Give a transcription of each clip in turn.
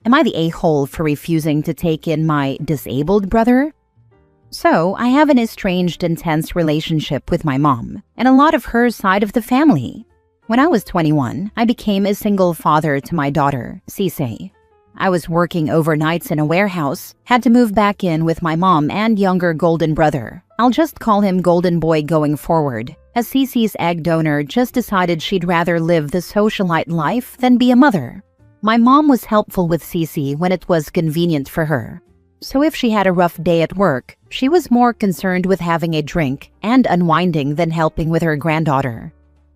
Am I the a-hole for refusing to take in my disabled brother? So, I have an estranged, intense relationship with my mom and a lot of her side of the family. When I was 21, I became a single father to my daughter, Cece. I was working overnights in a warehouse, had to move back in with my mom and younger golden brother. I'll just call him Golden Boy going forward, as Cece's egg donor just decided she'd rather live the socialite life than be a mother. My mom was helpful with Cece when it was convenient for her. So if she had a rough day at work, she was more concerned with having a drink and unwinding than helping with her granddaughter.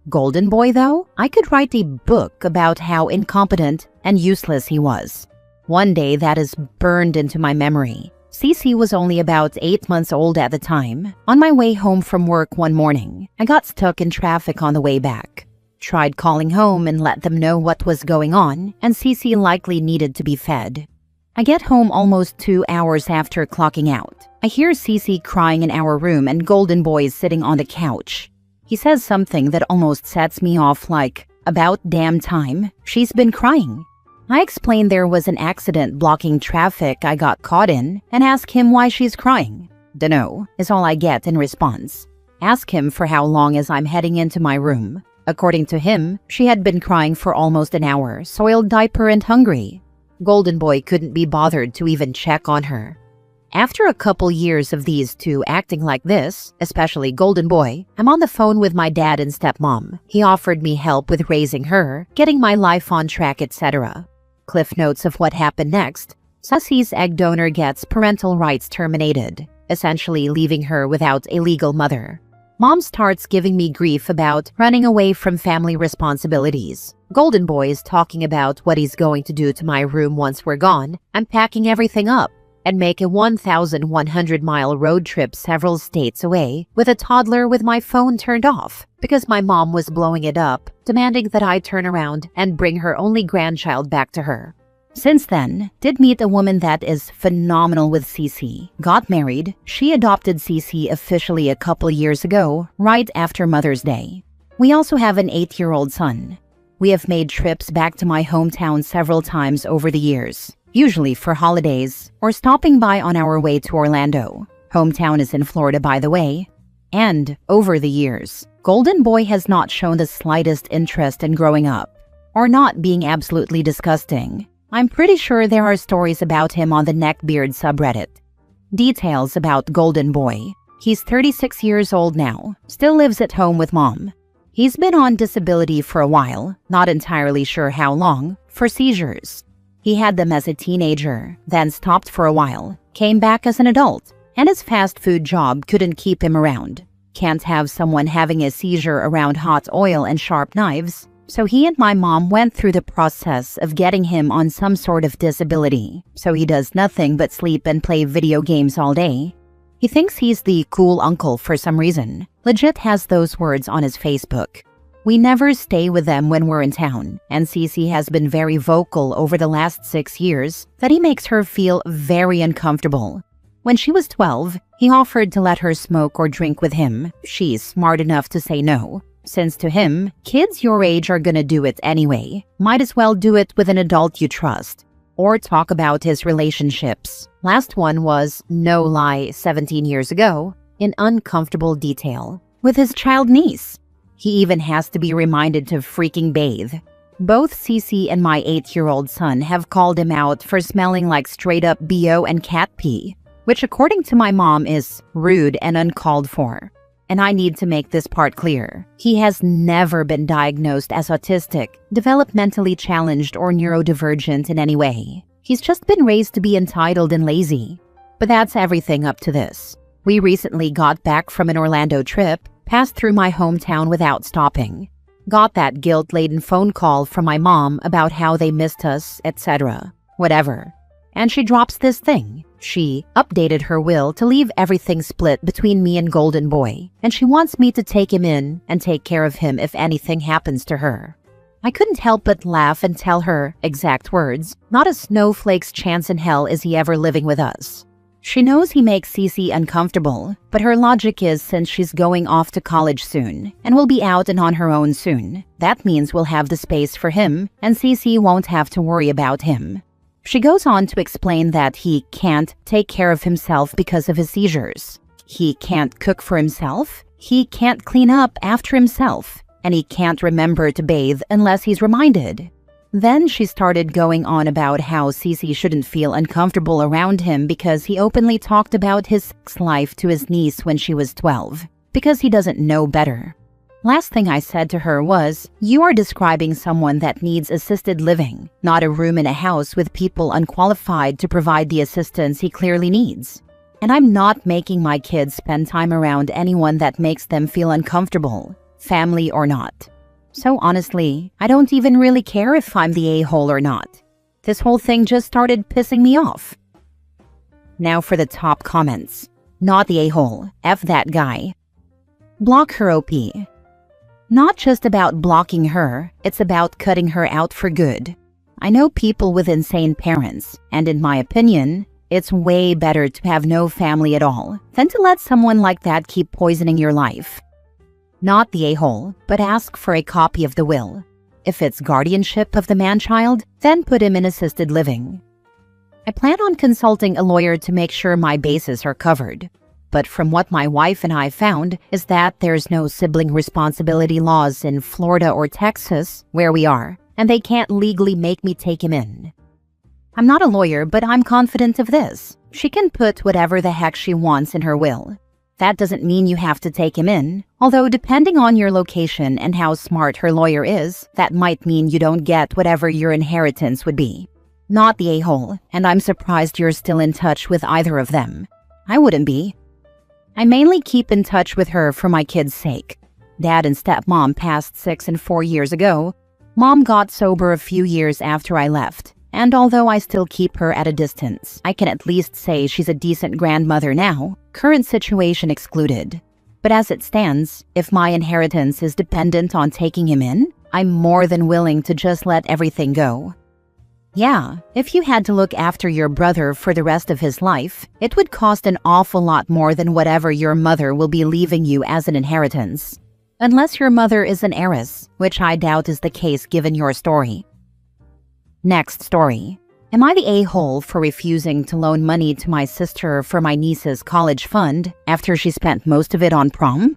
Golden Boy, though, I could write a book about how incompetent and useless he was. One day that is burned into my memory. Cece was only about 8 months old at the time. On my way home from work one morning, I got stuck in traffic on the way back. Tried calling home and let them know what was going on, and Cece likely needed to be fed. I get home almost 2 hours after clocking out. I hear Cece crying in our room and Golden Boy is sitting on the couch. He says something that almost sets me off like, "About damn time, she's been crying." I explain there was an accident blocking traffic I got caught in and ask him why she's crying. "Dunno," is all I get in response. Ask him for how long as I'm heading into my room. According to him, she had been crying for almost an hour, soiled diaper and hungry. Golden Boy couldn't be bothered to even check on her. After a couple years of these two acting like this, especially Golden Boy, I'm on the phone with my dad and stepmom. He offered me help with raising her, getting my life on track, etc. Cliff notes of what happened next. Cece's egg donor gets parental rights terminated, essentially leaving her without a legal mother. Mom starts giving me grief about running away from family responsibilities. Golden Boy is talking about what he's going to do to my room once we're gone. I'm packing everything up and make a 1,100-mile road trip several states away with a toddler with my phone turned off because my mom was blowing it up, demanding that I turn around and bring her only grandchild back to her. Since then, did meet a woman that is phenomenal with Cece. Got married. She adopted Cece officially a couple years ago, right after Mother's Day. We also have an 8-year-old son. We have made trips back to my hometown several times over the years, usually for holidays or stopping by on our way to Orlando. Hometown is in Florida, by the way. And over the years, Golden Boy has not shown the slightest interest in growing up or not being absolutely disgusting. I'm pretty sure there are stories about him on the Neckbeard subreddit. Details about Golden Boy. He's 36 years old now, still lives at home with mom. He's been on disability for a while, not entirely sure how long, for seizures. He had them as a teenager, then stopped for a while, came back as an adult, and his fast food job couldn't keep him around. Can't have someone having a seizure around hot oil and sharp knives. So he and my mom went through the process of getting him on some sort of disability, so he does nothing but sleep and play video games all day. He thinks he's the cool uncle for some reason. Legit has those words on his Facebook. We never stay with them when we're in town, and Cece has been very vocal over the last 6 years that he makes her feel very uncomfortable. When she was 12, he offered to let her smoke or drink with him. She's smart enough to say no. Since to him, kids your age are gonna do it anyway. Might as well do it with an adult you trust. Or talk about his relationships. Last one was, no lie, 17 years ago, in uncomfortable detail, with his child niece. He even has to be reminded to freaking bathe. Both Cece and my 8-year-old son have called him out for smelling like straight-up BO and cat pee, which according to my mom is rude and uncalled for. And I need to make this part clear. He has never been diagnosed as autistic, developmentally challenged, or neurodivergent in any way. He's just been raised to be entitled and lazy. But that's everything up to this. We recently got back from an Orlando trip, passed through my hometown without stopping. Got that guilt-laden phone call from my mom about how they missed us, etc. Whatever. And she drops this thing. She updated her will to leave everything split between me and Golden Boy, and she wants me to take him in and take care of him if anything happens to her. I couldn't help but laugh and tell her, exact words, not a snowflake's chance in hell is he ever living with us. She knows he makes Cece uncomfortable, but her logic is since she's going off to college soon and will be out and on her own soon, that means we'll have the space for him and Cece won't have to worry about him. She goes on to explain that he can't take care of himself because of his seizures. He can't cook for himself, he can't clean up after himself, and he can't remember to bathe unless he's reminded. Then she started going on about how Cece shouldn't feel uncomfortable around him because he openly talked about his sex life to his niece when she was 12, because he doesn't know better. Last thing I said to her was, "You are describing someone that needs assisted living, not a room in a house with people unqualified to provide the assistance he clearly needs. And I'm not making my kids spend time around anyone that makes them feel uncomfortable, family or not. So honestly, I don't even really care if I'm the a-hole or not. This whole thing just started pissing me off." Now for the top comments. Not the a-hole, F that guy. Block her OP. Not just about blocking her, it's about cutting her out for good. I know people with insane parents, and in my opinion, it's way better to have no family at all than to let someone like that keep poisoning your life. Not the a-hole, but ask for a copy of the will. If it's guardianship of the man-child, then put him in assisted living. I plan on consulting a lawyer to make sure my bases are covered. But from what my wife and I found is that there's no sibling responsibility laws in Florida or Texas, where we are, and they can't legally make me take him in. I'm not a lawyer, but I'm confident of this. She can put whatever the heck she wants in her will. That doesn't mean you have to take him in, although depending on your location and how smart her lawyer is, that might mean you don't get whatever your inheritance would be. Not the a-hole, and I'm surprised you're still in touch with either of them. I wouldn't be. I mainly keep in touch with her for my kids' sake. Dad and stepmom passed 6 and 4 years ago. Mom got sober a few years after I left, and although I still keep her at a distance, I can at least say she's a decent grandmother now, current situation excluded. But as it stands, if my inheritance is dependent on taking him in, I'm more than willing to just let everything go. Yeah, if you had to look after your brother for the rest of his life, it would cost an awful lot more than whatever your mother will be leaving you as an inheritance. Unless your mother is an heiress, which I doubt is the case given your story. Next story. Am I the a-hole for refusing to loan money to my sister for my niece's college fund after she spent most of it on prom?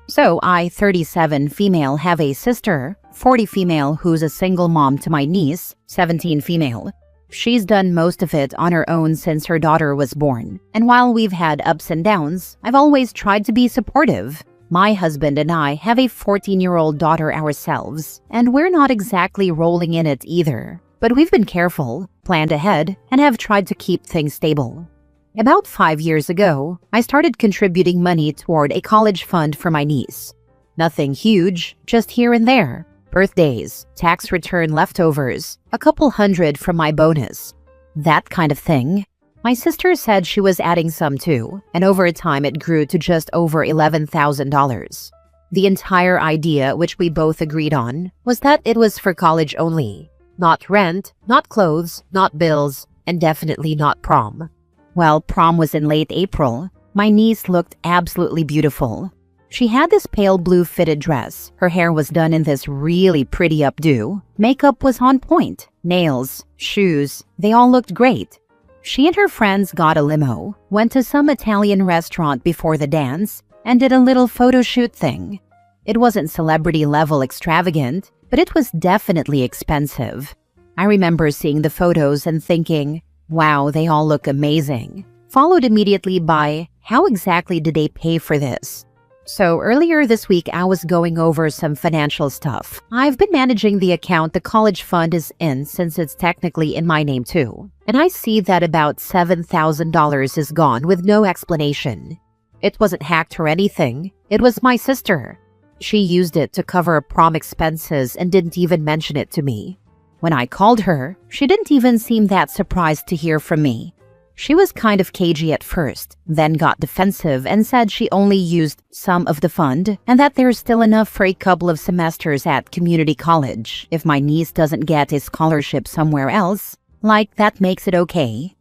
So I, 37 female, have a sister, 40 female, who's a single mom to my niece, 17 female. She's done most of it on her own since her daughter was born. And while we've had ups and downs, I've always tried to be supportive. My husband and I have a 14-year-old daughter ourselves, and we're not exactly rolling in it either. But we've been careful, planned ahead, and have tried to keep things stable. About 5 years ago, I started contributing money toward a college fund for my niece. Nothing huge, just here and there. Birthdays, tax return leftovers, a couple hundred from my bonus. That kind of thing. My sister said she was adding some too, and over time it grew to just over $11,000. The entire idea, which we both agreed on, was that it was for college only. Not rent, not clothes, not bills, and definitely not prom. Well, prom was in late April. My niece looked absolutely beautiful. She had this pale blue fitted dress. Her hair was done in this really pretty updo. Makeup was on point. Nails, shoes, they all looked great. She and her friends got a limo, went to some Italian restaurant before the dance, and did a little photo shoot thing. It wasn't celebrity level extravagant, but it was definitely expensive. I remember seeing the photos and thinking, wow, they all look amazing. Followed immediately by, how exactly did they pay for this? So earlier this week, I was going over some financial stuff. I've been managing the account the college fund is in since it's technically in my name too. And I see that about $7,000 is gone with no explanation. It wasn't hacked or anything. It was my sister. She used it to cover prom expenses and didn't even mention it to me. When I called her, she didn't even seem that surprised to hear from me. She was kind of cagey at first, then got defensive and said she only used some of the fund and that there's still enough for a couple of semesters at community college if my niece doesn't get a scholarship somewhere else. Like, that makes it okay.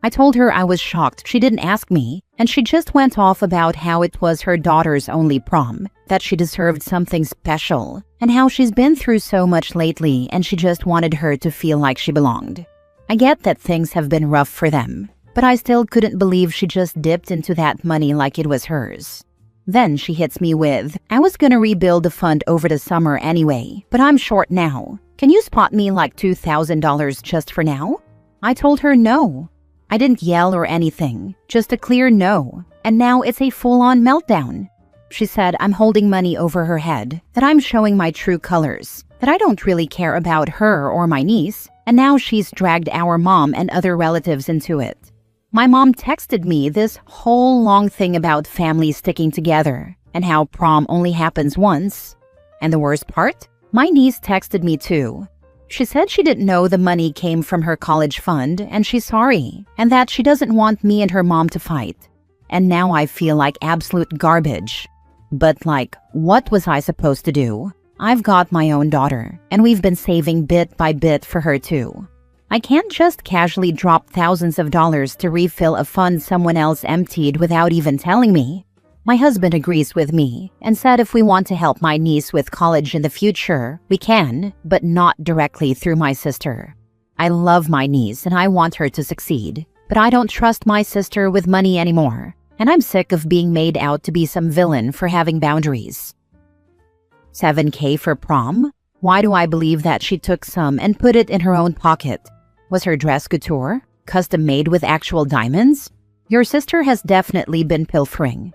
I told her I was shocked she didn't ask me, and she just went off about how it was her daughter's only prom, that she deserved something special, and how she's been through so much lately and she just wanted her to feel like she belonged. I get that things have been rough for them, but I still couldn't believe she just dipped into that money like it was hers. Then she hits me with, I was gonna rebuild the fund over the summer anyway, but I'm short now. Can you spot me like $2,000 just for now? I told her no. I didn't yell or anything, just a clear no. And now it's a full-on meltdown. She said I'm holding money over her head, that I'm showing my true colors, that I don't really care about her or my niece, and now she's dragged our mom and other relatives into it. My mom texted me this whole long thing about family sticking together and how prom only happens once. And the worst part? My niece texted me too. She said she didn't know the money came from her college fund and she's sorry, and that she doesn't want me and her mom to fight. And now I feel like absolute garbage. But like, what was I supposed to do? I've got my own daughter, and we've been saving bit by bit for her too. I can't just casually drop thousands of dollars to refill a fund someone else emptied without even telling me. My husband agrees with me and said if we want to help my niece with college in the future, we can, but not directly through my sister. I love my niece and I want her to succeed, but I don't trust my sister with money anymore, and I'm sick of being made out to be some villain for having boundaries. $7,000 for prom? Why do I believe that she took some and put it in her own pocket? Was her dress couture? Custom made with actual diamonds? Your sister has definitely been pilfering.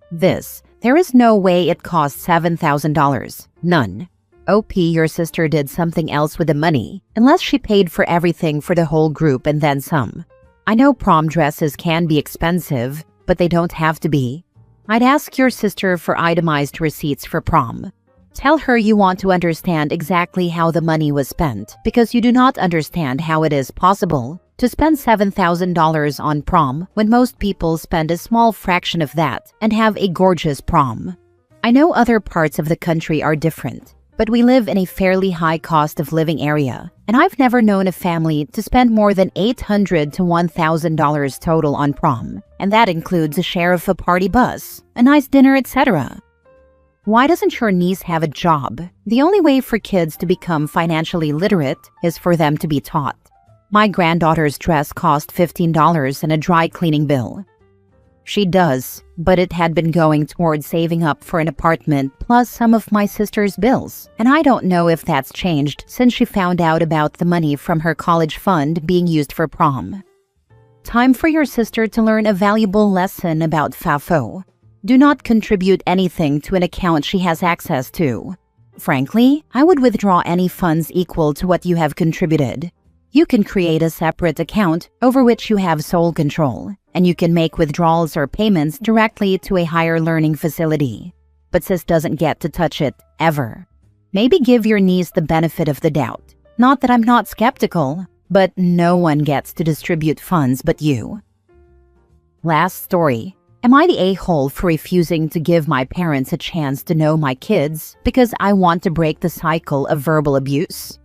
There is no way it cost $7,000. None. OP, your sister did something else with the money, unless she paid for everything for the whole group and then some. I know prom dresses can be expensive, but they don't have to be. I'd ask your sister for itemized receipts for prom. Tell her you want to understand exactly how the money was spent, because you do not understand how it is possible to spend $7,000 on prom when most people spend a small fraction of that and have a gorgeous prom. I know other parts of the country are different, but we live in a fairly high cost of living area, and I've never known a family to spend more than $800 to $1,000 total on prom, and that includes a share of a party bus, a nice dinner, etc. Why doesn't your niece have a job? The only way for kids to become financially literate is for them to be taught. My granddaughter's dress cost $15 and a dry cleaning bill. She does, but it had been going towards saving up for an apartment plus some of my sister's bills, and I don't know if that's changed since she found out about the money from her college fund being used for prom. Time for your sister to learn a valuable lesson about FAFO. Do not contribute anything to an account she has access to. Frankly, I would withdraw any funds equal to what you have contributed. You can create a separate account over which you have sole control, and you can make withdrawals or payments directly to a higher learning facility. But sis doesn't get to touch it, ever. Maybe give your niece the benefit of the doubt. Not that I'm not skeptical, but no one gets to distribute funds but you. Last story. Am I the a-hole for refusing to give my parents a chance to know my kids because I want to break the cycle of verbal abuse?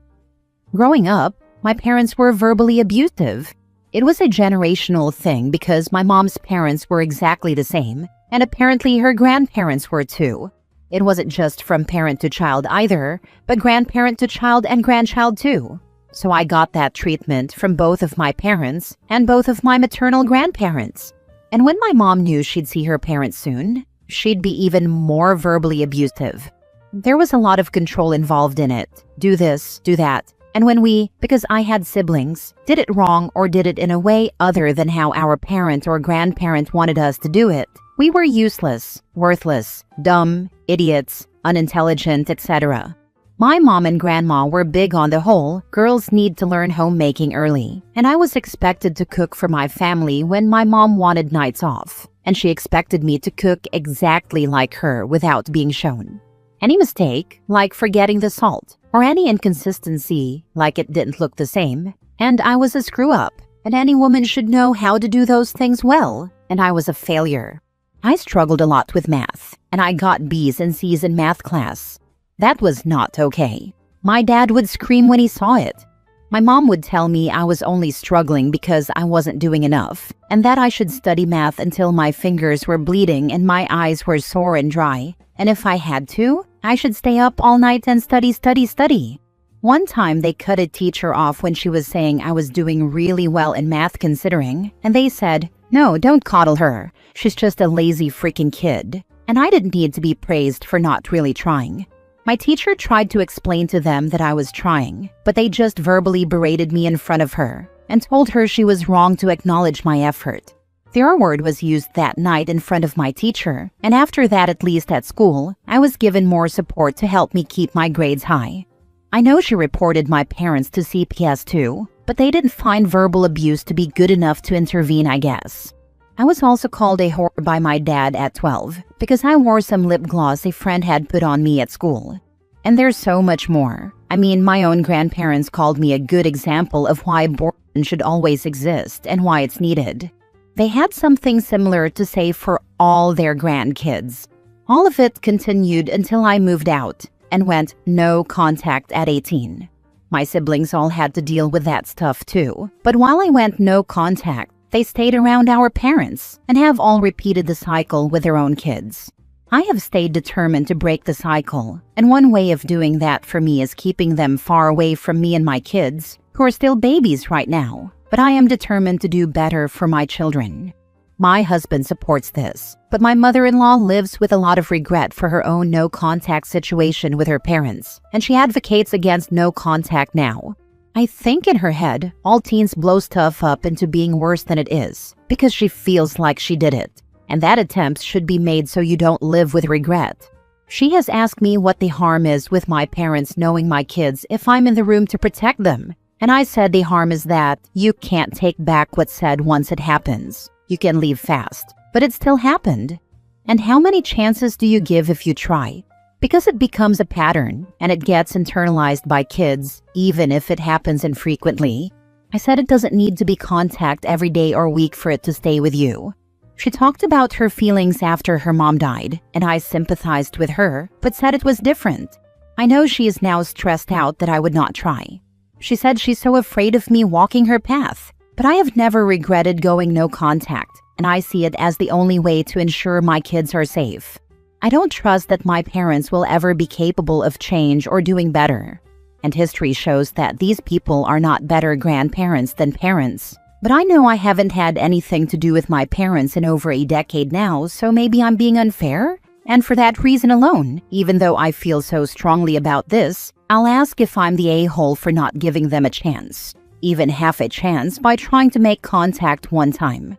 Growing up, my parents were verbally abusive. It was a generational thing because my mom's parents were exactly the same, and apparently her grandparents were too. It wasn't just from parent to child either, but grandparent to child and grandchild too. So I got that treatment from both of my parents and both of my maternal grandparents. And when my mom knew she'd see her parents soon, she'd be even more verbally abusive. There was a lot of control involved in it. Do this, do that. And when we, because I had siblings, did it wrong or did it in a way other than how our parent or grandparent wanted us to do it, we were useless, worthless, dumb, idiots, unintelligent, etc. My mom and grandma were big on the whole, girls need to learn homemaking early, and I was expected to cook for my family when my mom wanted nights off, and she expected me to cook exactly like her without being shown. Any mistake, like forgetting the salt, or any inconsistency, like it didn't look the same, and I was a screw-up, and any woman should know how to do those things well, and I was a failure. I struggled a lot with math, and I got B's and C's in math class. That was not okay. My dad would scream when he saw it. My mom would tell me I was only struggling because I wasn't doing enough, and that I should study math until my fingers were bleeding and my eyes were sore and dry, and if I had to, I should stay up all night and study. One time they cut a teacher off when she was saying I was doing really well in math considering, and they said, "No, don't coddle her. She's just a lazy freaking kid." And I didn't need to be praised for not really trying. My teacher tried to explain to them that I was trying, but they just verbally berated me in front of her and told her she was wrong to acknowledge my effort. The R word was used that night in front of my teacher, and after that, at least at school, I was given more support to help me keep my grades high. I know she reported my parents to CPS too, but they didn't find verbal abuse to be good enough to intervene, I guess. I was also called a whore by my dad at 12 because I wore some lip gloss a friend had put on me at school. And there's so much more. I mean, my own grandparents called me a good example of why abortion should always exist and why it's needed. They had something similar to say for all their grandkids. All of it continued until I moved out and went no contact at 18. My siblings all had to deal with that stuff too, but while I went no contact, they stayed around our parents and have all repeated the cycle with their own kids. I have stayed determined to break the cycle, and one way of doing that for me is keeping them far away from me and my kids, who are still babies right now, but I am determined to do better for my children. My husband supports this, but my mother-in-law lives with a lot of regret for her own no-contact situation with her parents, and she advocates against no contact now. I think in her head, all teens blow stuff up into being worse than it is, because she feels like she did it, and that attempts should be made so you don't live with regret. She has asked me what the harm is with my parents knowing my kids if I'm in the room to protect them, and I said the harm is that you can't take back what's said once it happens. You can leave fast, but it still happened. And how many chances do you give if you try? Because it becomes a pattern, and it gets internalized by kids, even if it happens infrequently. I said it doesn't need to be contact every day or week for it to stay with you. She talked about her feelings after her mom died, and I sympathized with her, but said it was different. I know she is now stressed out that I would not try. She said she's so afraid of me walking her path. But I have never regretted going no contact, and I see it as the only way to ensure my kids are safe. I don't trust that my parents will ever be capable of change or doing better. And history shows that these people are not better grandparents than parents. But I know I haven't had anything to do with my parents in over a decade now, so maybe I'm being unfair? And for that reason alone, even though I feel so strongly about this, I'll ask if I'm the a-hole for not giving them a chance. Even half a chance by trying to make contact one time.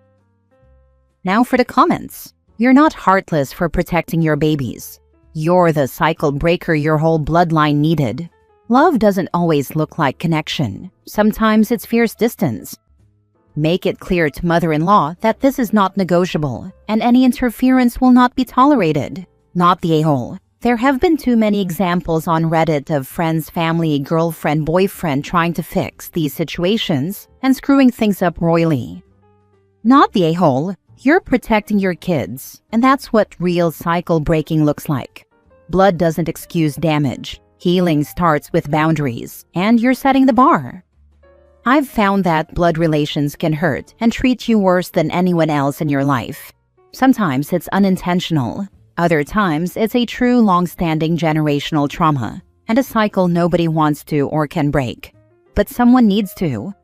Now for the comments. You're not heartless for protecting your babies. You're the cycle breaker your whole bloodline needed. Love doesn't always look like connection. Sometimes it's fierce distance. Make it clear to mother-in-law that this is not negotiable, and any interference will not be tolerated. Not the a-hole. There have been too many examples on Reddit of friends, family, girlfriend, boyfriend trying to fix these situations and screwing things up royally. Not the a-hole. You're protecting your kids, and that's what real cycle breaking looks like. Blood doesn't excuse damage. Healing starts with boundaries, and you're setting the bar. I've found that blood relations can hurt and treat you worse than anyone else in your life. Sometimes it's unintentional. Other times, it's a true long-standing generational trauma, and a cycle nobody wants to or can break. But someone needs to.